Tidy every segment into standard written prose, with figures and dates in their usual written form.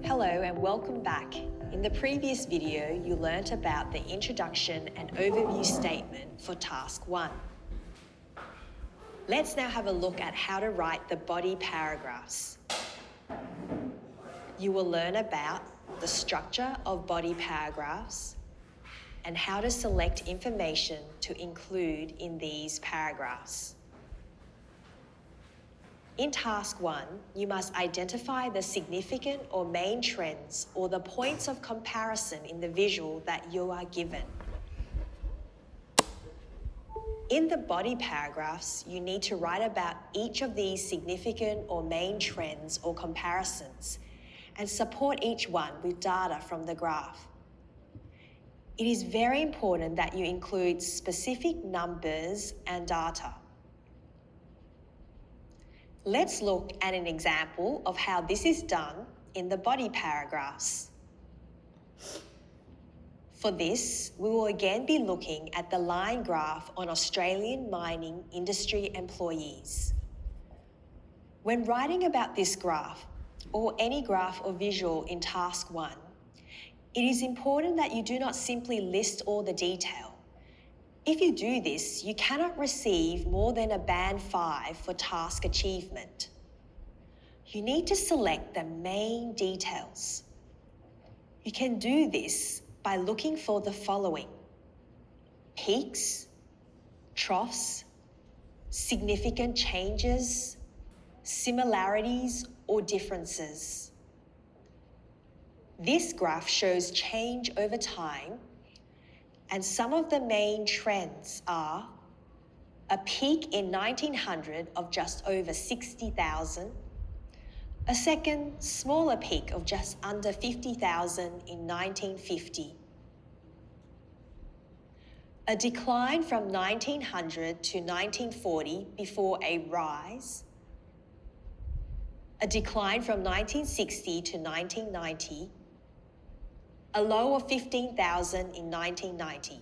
Hello and welcome back. In the previous video, you learnt about the introduction and overview statement for Task 1. Let's now have a look at how to write the body paragraphs. You will learn about the structure of body paragraphs and how to select information to include in these paragraphs. In Task 1, you must identify the significant or main trends or the points of comparison in the visual that you are given. In the body paragraphs, you need to write about each of these significant or main trends or comparisons and support each one with data from the graph. It is very important that you include specific numbers and data. Let's look at an example of how this is done in the body paragraphs. For this, we will again be looking at the line graph on Australian mining industry employees. When writing about this graph, or any graph or visual in Task 1, it is important that you do not simply list all the detail. If you do this, you cannot receive more than a band 5 for task achievement. You need to select the main details. You can do this by looking for the following: peaks, troughs, significant changes, similarities or differences. This graph shows change over time, and some of the main trends are a peak in 1900 of just over 60,000, a second smaller peak of just under 50,000 in 1950, a decline from 1900 to 1940 before a rise, a decline from 1960 to 1990, a low of 15,000 in 1990.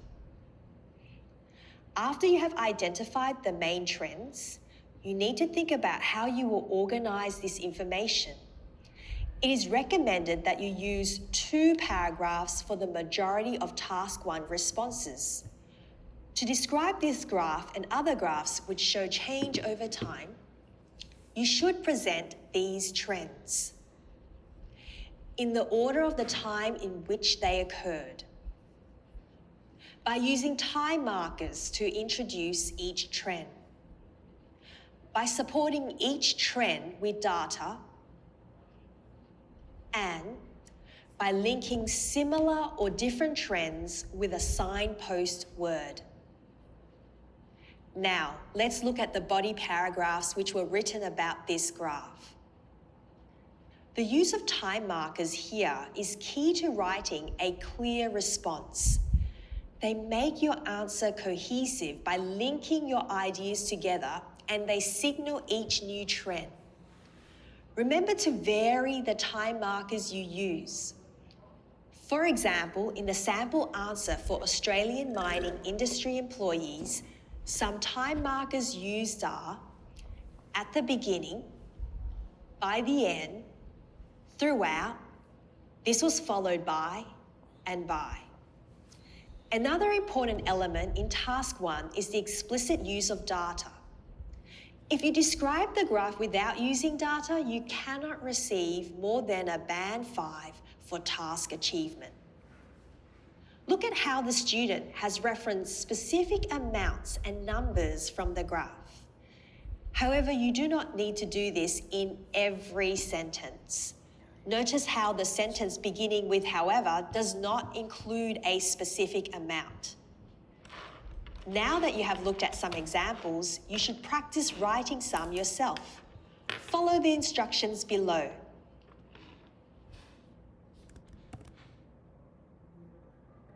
After you have identified the main trends, you need to think about how you will organize this information. It is recommended that you use 2 paragraphs for the majority of Task 1 responses. To describe this graph and other graphs which show change over time, you should present these trends in the order of the time in which they occurred, by using time markers to introduce each trend, by supporting each trend with data, and by linking similar or different trends with a signpost word. Now, let's look at the body paragraphs which were written about this graph. The use of time markers here is key to writing a clear response. They make your answer cohesive by linking your ideas together, and they signal each new trend. Remember to vary the time markers you use. For example, in the sample answer for Australian mining industry employees, some time markers used are at the beginning, by the end, throughout, this was followed by, and by. Another important element in Task 1 is the explicit use of data. If you describe the graph without using data, you cannot receive more than a band 5 for task achievement. Look at how the student has referenced specific amounts and numbers from the graph. However, you do not need to do this in every sentence. Notice how the sentence beginning with however does not include a specific amount. Now that you have looked at some examples, you should practice writing some yourself. Follow the instructions below.